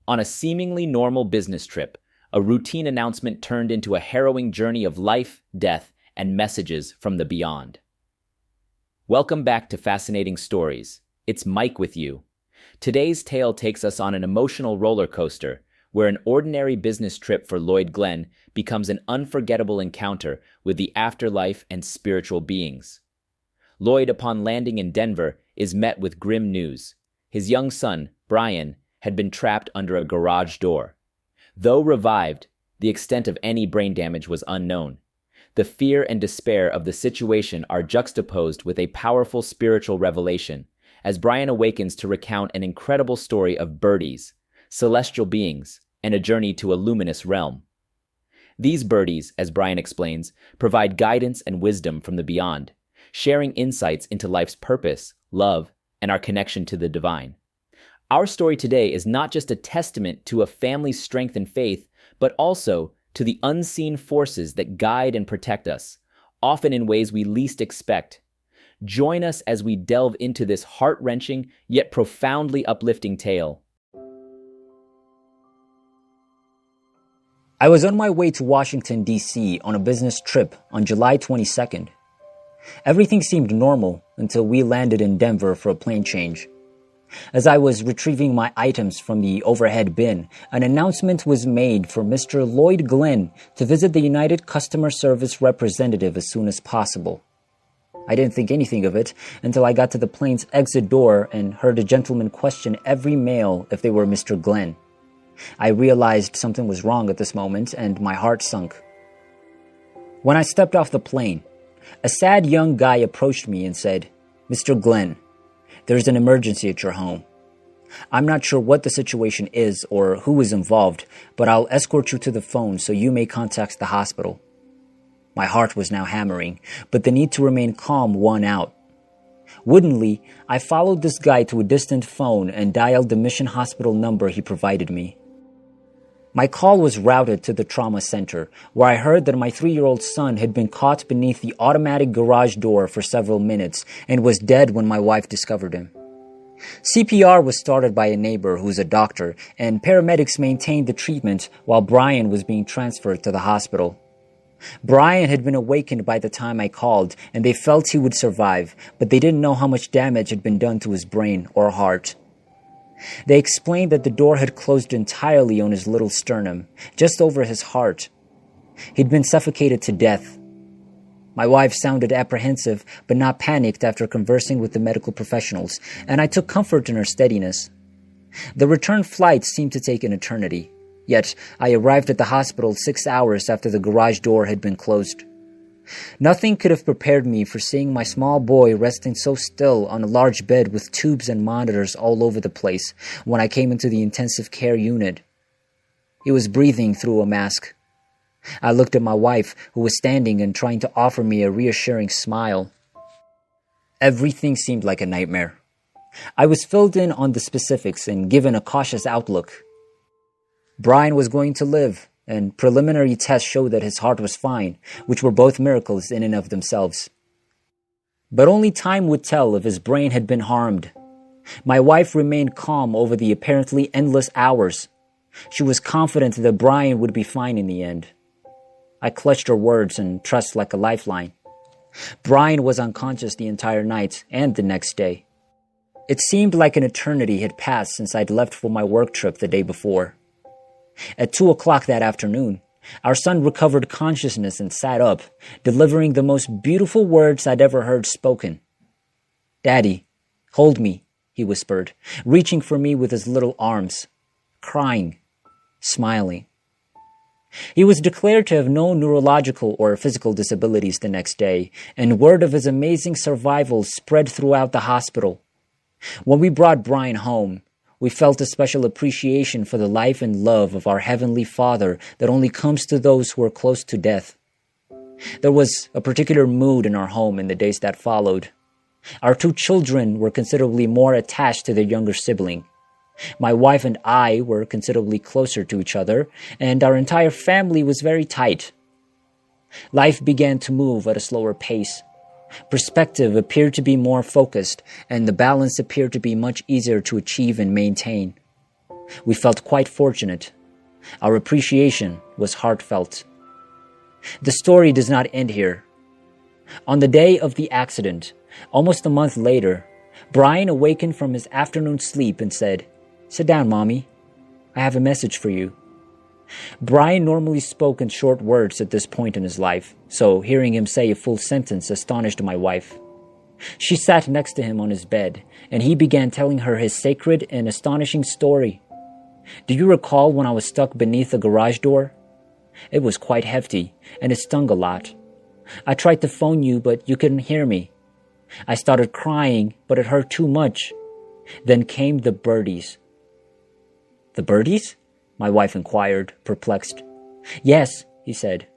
On a seemingly normal business trip, a routine announcement turned into a harrowing journey of life, death, and messages from the beyond. Welcome back to Fascinating Stories. It's Mike with you. Today's tale takes us on an emotional roller coaster, where an ordinary business trip for Lloyd Glenn becomes an unforgettable encounter with the afterlife and spiritual beings. Lloyd, upon landing in Denver, is met with grim news. His young son, Brian, had been trapped under a garage door. Though revived, the extent of any brain damage was unknown. The fear and despair of the situation are juxtaposed with a powerful spiritual revelation, as Brian awakens to recount an incredible story of birdies, celestial beings, and a journey to a luminous realm. These birdies, as Brian explains, provide guidance and wisdom from the beyond, sharing insights into life's purpose, love, and our connection to the divine. Our story today is not just a testament to a family's strength and faith, but also to the unseen forces that guide and protect us, often in ways we least expect. Join us as we delve into this heart-wrenching yet profoundly uplifting tale. I was on my way to Washington, D.C. on a business trip on July 22nd. Everything seemed normal until we landed in Denver for a plane change. As I was retrieving my items from the overhead bin, an announcement was made for Mr. Lloyd Glenn to visit the United Customer Service representative as soon as possible. I didn't think anything of it until I got to the plane's exit door and heard a gentleman question every male if they were Mr. Glenn. I realized something was wrong at this moment and my heart sunk. When I stepped off the plane, a sad young guy approached me and said, "Mr. Glenn, there's an emergency at your home. I'm not sure what the situation is or who is involved, but I'll escort you to the phone so you may contact the hospital." My heart was now hammering, but the need to remain calm won out. Woodenly, I followed this guy to a distant phone and dialed the Mission Hospital number he provided me. My call was routed to the trauma center, where I heard that my 3-year-old son had been caught beneath the automatic garage door for several minutes and was dead when my wife discovered him. CPR was started by a neighbor who's a doctor, and paramedics maintained the treatment while Brian was being transferred to the hospital. Brian had been awakened by the time I called, and they felt he would survive, but they didn't know how much damage had been done to his brain or heart. They explained that the door had closed entirely on his little sternum, just over his heart. He'd been suffocated to death. My wife sounded apprehensive, but not panicked after conversing with the medical professionals, and I took comfort in her steadiness. The return flight seemed to take an eternity, yet I arrived at the hospital 6 hours after the garage door had been closed. Nothing could have prepared me for seeing my small boy resting so still on a large bed with tubes and monitors all over the place when I came into the intensive care unit. He was breathing through a mask. I looked at my wife, who was standing and trying to offer me a reassuring smile. Everything seemed like a nightmare. I was filled in on the specifics and given a cautious outlook. Brian was going to live, and preliminary tests showed that his heart was fine, which were both miracles in and of themselves. But only time would tell if his brain had been harmed. My wife remained calm over the apparently endless hours. She was confident that Brian would be fine in the end. I clutched her words and trust like a lifeline. Brian was unconscious the entire night and the next day. It seemed like an eternity had passed since I'd left for my work trip the day before. At 2 o'clock that afternoon, our son recovered consciousness and sat up, delivering the most beautiful words I'd ever heard spoken. "Daddy, hold me," he whispered, reaching for me with his little arms, crying, smiling. He was declared to have no neurological or physical disabilities the next day, and word of his amazing survival spread throughout the hospital. When we brought Brian home, we felt a special appreciation for the life and love of our Heavenly Father that only comes to those who are close to death. There was a particular mood in our home in the days that followed. Our 2 children were considerably more attached to their younger sibling. My wife and I were considerably closer to each other, and our entire family was very tight. Life began to move at a slower pace. Perspective appeared to be more focused, and the balance appeared to be much easier to achieve and maintain. We felt quite fortunate. Our appreciation was heartfelt. The story does not end here. On the day of the accident, almost a month later, Brian awakened from his afternoon sleep and said, "Sit down, Mommy. I have a message for you." Brian normally spoke in short words at this point in his life, so hearing him say a full sentence astonished my wife. She sat next to him on his bed, and he began telling her his sacred and astonishing story. "Do you recall when I was stuck beneath the garage door? It was quite hefty, and it stung a lot. I tried to phone you, but you couldn't hear me. I started crying, but it hurt too much. Then came the birdies." "The birdies?" my wife inquired, perplexed. "Yes," he said.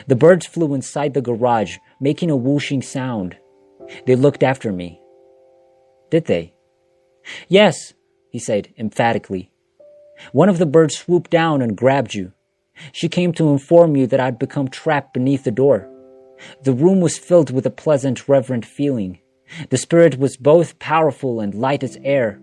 "The birds flew inside the garage, making a whooshing sound. They looked after me." "Did they?" "Yes," he said emphatically. "One of the birds swooped down and grabbed you. She came to inform you that I'd become trapped beneath the door. The room was filled with a pleasant, reverent feeling. The spirit was both powerful and light as air."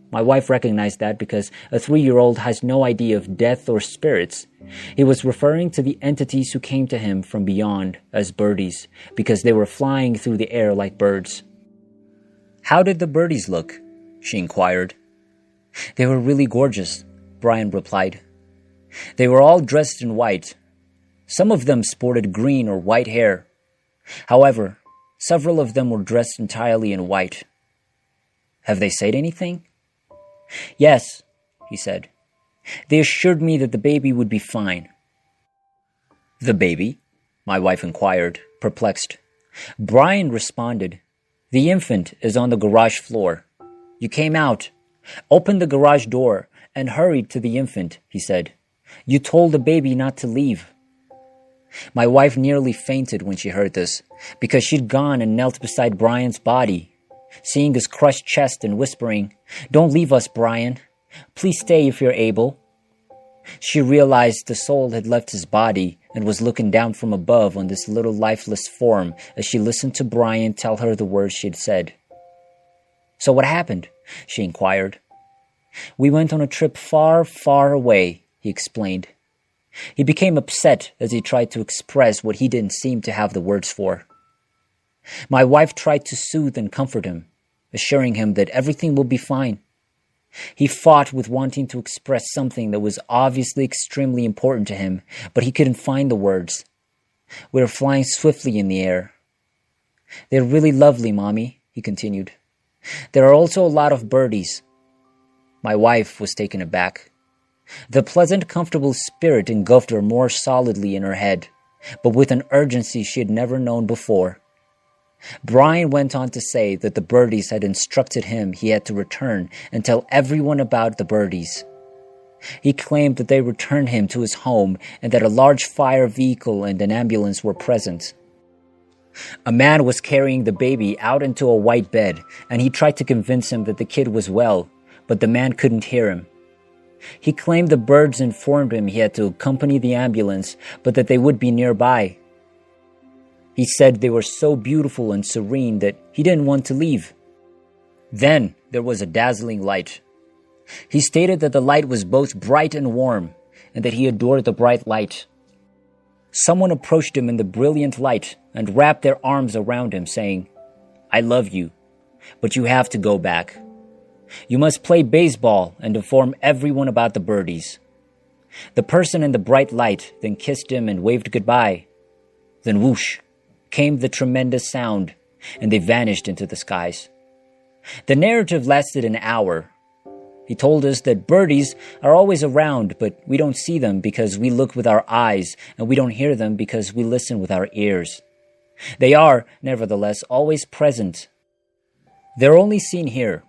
My wife recognized that because a 3-year-old has no idea of death or spirits. He was referring to the entities who came to him from beyond as birdies because they were flying through the air like birds. "How did the birdies look?" she inquired. "They were really gorgeous," Brian replied. "They were all dressed in white. Some of them sported green or white hair. However, several of them were dressed entirely in white." "Have they said anything?" "Yes," he said. "They assured me that the baby would be fine." "The baby?" my wife inquired, perplexed. Brian responded, "The infant is on the garage floor. You came out, opened the garage door, and hurried to the infant," he said. "You told the baby not to leave." My wife nearly fainted when she heard this, because she'd gone and knelt beside Brian's body, seeing his crushed chest and whispering, "Don't leave us, Brian. Please stay if you're able." She realized the soul had left his body and was looking down from above on this little lifeless form as she listened to Brian tell her the words she'd said. "So what happened?" she inquired. "We went on a trip far, far away," he explained. He became upset as he tried to express what he didn't seem to have the words for. My wife tried to soothe and comfort him, assuring him that everything will be fine. He fought with wanting to express something that was obviously extremely important to him, but he couldn't find the words. "We were flying swiftly in the air." "They're really lovely, Mommy," he continued. "There are also a lot of birdies." My wife was taken aback. The pleasant, comfortable spirit engulfed her more solidly in her head, but with an urgency she had never known before. Brian went on to say that the birdies had instructed him he had to return and tell everyone about the birdies. He claimed that they returned him to his home and that a large fire vehicle and an ambulance were present. A man was carrying the baby out into a white bed, and he tried to convince him that the kid was well, but the man couldn't hear him. He claimed the birds informed him he had to accompany the ambulance, but that they would be nearby. He said they were so beautiful and serene that he didn't want to leave. Then there was a dazzling light. He stated that the light was both bright and warm, and that he adored the bright light. Someone approached him in the brilliant light and wrapped their arms around him, saying, "I love you, but you have to go back. You must play baseball and inform everyone about the birdies." The person in the bright light then kissed him and waved goodbye. Then whoosh came the tremendous sound, and they vanished into the skies. The narrative lasted an hour. He told us that birdies are always around, but we don't see them because we look with our eyes, and we don't hear them because we listen with our ears. They are, nevertheless, always present. They're only seen here.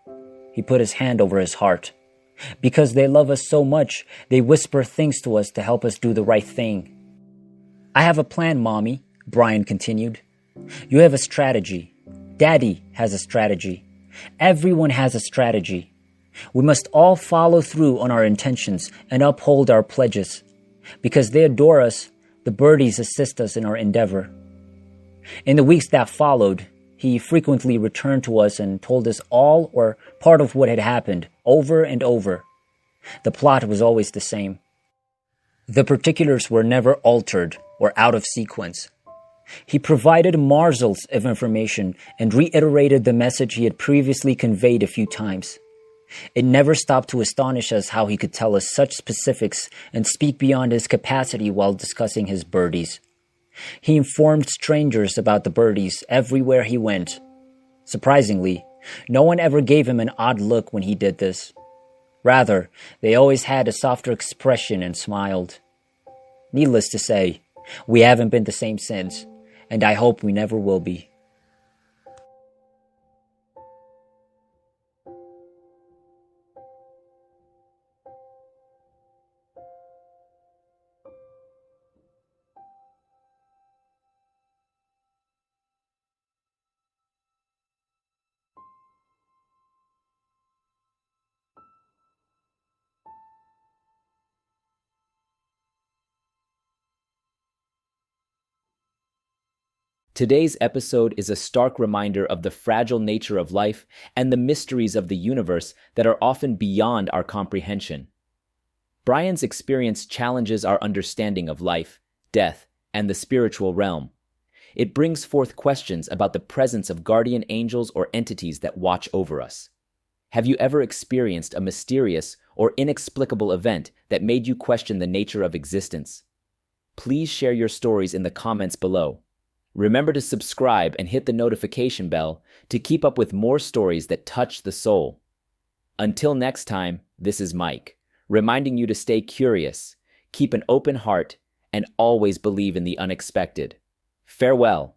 He put his hand over his heart. Because they love us so much, they whisper things to us to help us do the right thing. "I have a plan, Mommy," Brian continued. "You have a strategy. Daddy has a strategy. Everyone has a strategy. We must all follow through on our intentions and uphold our pledges. Because they adore us, the birdies assist us in our endeavor." In the weeks that followed, he frequently returned to us and told us all or part of what had happened over and over. The plot was always the same. The particulars were never altered or out of sequence. He provided morsels of information and reiterated the message he had previously conveyed a few times. It never stopped to astonish us how he could tell us such specifics and speak beyond his capacity while discussing his birdies. He informed strangers about the birdies everywhere he went. Surprisingly, no one ever gave him an odd look when he did this. Rather, they always had a softer expression and smiled. Needless to say, we haven't been the same since, and I hope we never will be. Today's episode is a stark reminder of the fragile nature of life and the mysteries of the universe that are often beyond our comprehension. Brian's experience challenges our understanding of life, death, and the spiritual realm. It brings forth questions about the presence of guardian angels or entities that watch over us. Have you ever experienced a mysterious or inexplicable event that made you question the nature of existence? Please share your stories in the comments below. Remember to subscribe and hit the notification bell to keep up with more stories that touch the soul. Until next time, this is Mike, reminding you to stay curious, keep an open heart, and always believe in the unexpected. Farewell.